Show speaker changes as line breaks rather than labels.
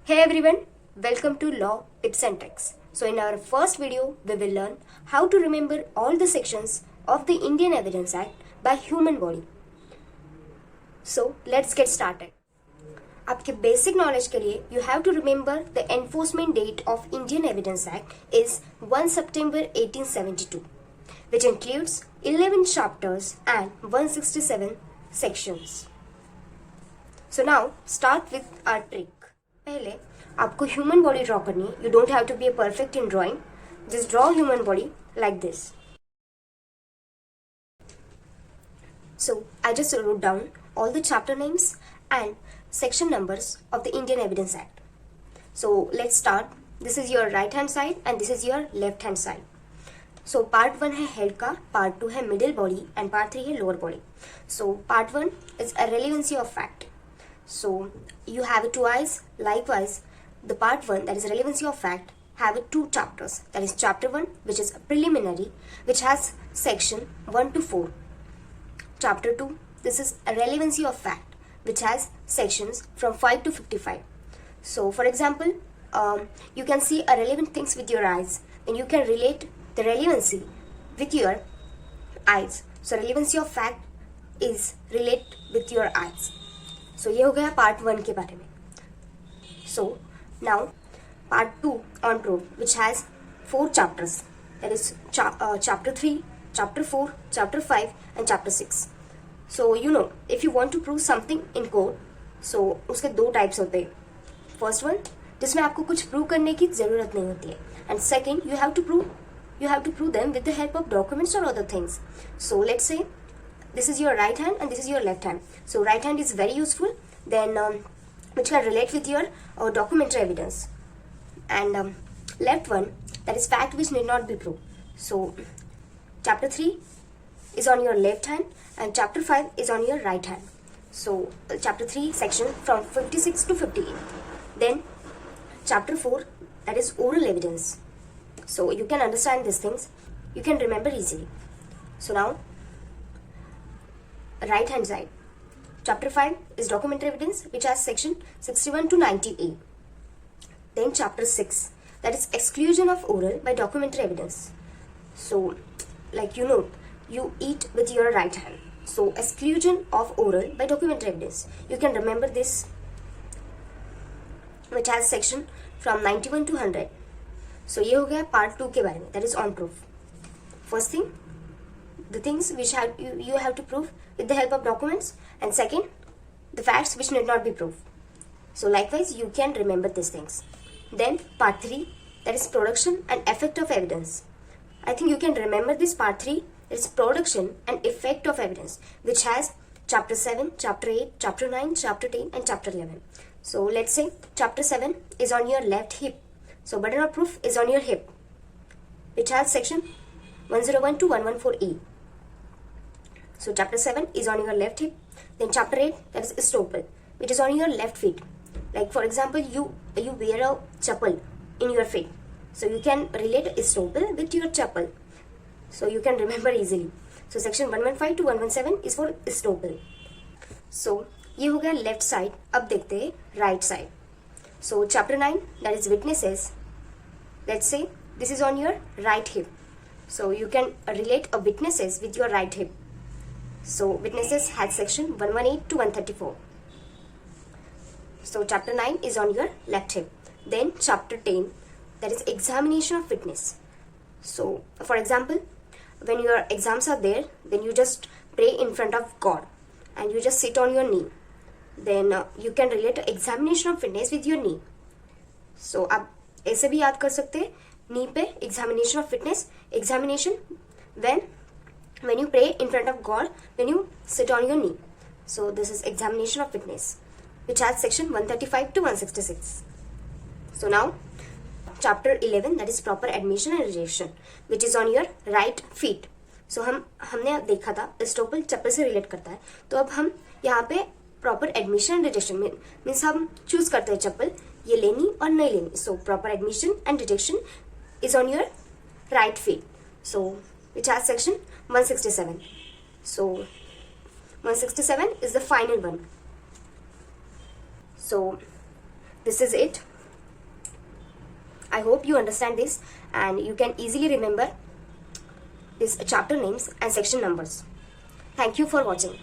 Hey everyone, welcome to Law Tips and Tricks. So in our first video, we will learn how to remember all the sections of the Indian Evidence Act by human body. So let's get started. आपके basic knowledge के लिए you have to remember the enforcement date of Indian Evidence Act is 1 September 1872, which includes 11 chapters and 167 sections. So now start with our trick. पहले आपको human body draw करनी है. You don't have to be a perfect in drawing. Just draw human body like this. So I just wrote down all the chapter names and section numbers of the Indian Evidence Act. So let's start. This is your right hand side and this is your left hand side. So part 1 है head का, part 2 है middle body and part 3 है lower body. So part 1 is a relevancy of fact. So you have two eyes. Likewise, the part 1, that is relevancy of fact, have two chapters. That is chapter 1, which is preliminary, which has section 1 to 4. Chapter 2, this is a relevancy of fact, which has sections from 5 to 55. So for example, you can see a relevant things with your eyes, then you can relate the relevancy with your eyes. So relevancy of fact is relate with your eyes. So ये हो गया part 1 के बारे में. So now part 2 on proof, which has 4 chapters. That is chapter 3, chapter 4, chapter 5 and chapter 6. So you know, if you want to prove something in court, so उसके 2 types होते हैं. First one, जिसमें आपको कुछ prove करने की जरूरत नहीं होती है. And second, you have to prove them with the help of documents or other things. So let's say this is your right hand and this is your left hand. So right hand is very useful, then which can relate with your documentary evidence, and left one, that is fact which need not be proved. So chapter 3 is on your left hand and chapter 5 is on your right hand. So chapter 3 section from 56 to 58. Then chapter 4, that is oral evidence. So you can understand these things, you can remember easily. So now right hand side, chapter 5 is documentary evidence, which has section 61 to 98. Then chapter 6, that is exclusion of oral by documentary evidence. So like you know, you eat with your right hand, so exclusion of oral by documentary evidence, you can remember this, which has section from 91 to 100. So ये हो गया part 2 के बारे में, that is on proof. First thing, the things which you have to prove with the help of documents, and second, the facts which need not be proved. So likewise, you can remember these things. Then part 3, that is production and effect of evidence. I think you can remember this part 3, that is production and effect of evidence, which has chapter 7, chapter 8, chapter 9, chapter 10 and chapter 11. So let's say chapter 7 is on your left hip. So burden of proof is on your hip, which has section 101 to 114E. So chapter 7 is on your left hip. Then chapter 8, that is estoppel, which is on your left feet. Like for example, you wear a chappal in your feet, so you can relate estoppel with your chappal, so you can remember easily. So section 115 to 117 is for estoppel. So ये हो गया left side. अब देखते हैं right side. So chapter 9, that is witnesses. Let's say this is on your right hip, so you can relate a witnesses with your right hip. So witnesses had section 118 to 134. So chapter 9 is on your left hip. Then chapter 10, that is examination of witness. So for example, when your exams are there, then you just pray in front of God and you just sit on your knee. Then you can relate examination of witness with your knee. So आप ऐसे भी याद कर सकते हैं, knee पे examination of witness, examination when you pray in front of God, when you sit on your knee. So this is examination of witness, which has section 135 to 166. So now chapter 11, that is proper admission and rejection, which is on your right feet. So हमने देखा था estoppel चप्पल से relate करता है, तो अब हम यहाँ पे proper admission and rejection means हम चूज करते हैं चप्पल ये लेनी और नहीं लेनी. So proper admission and rejection is on your right feet. So which has section 167. So 167 is the final one. So this is it. I hope you understand this and you can easily remember these chapter names and section numbers. Thank you for watching.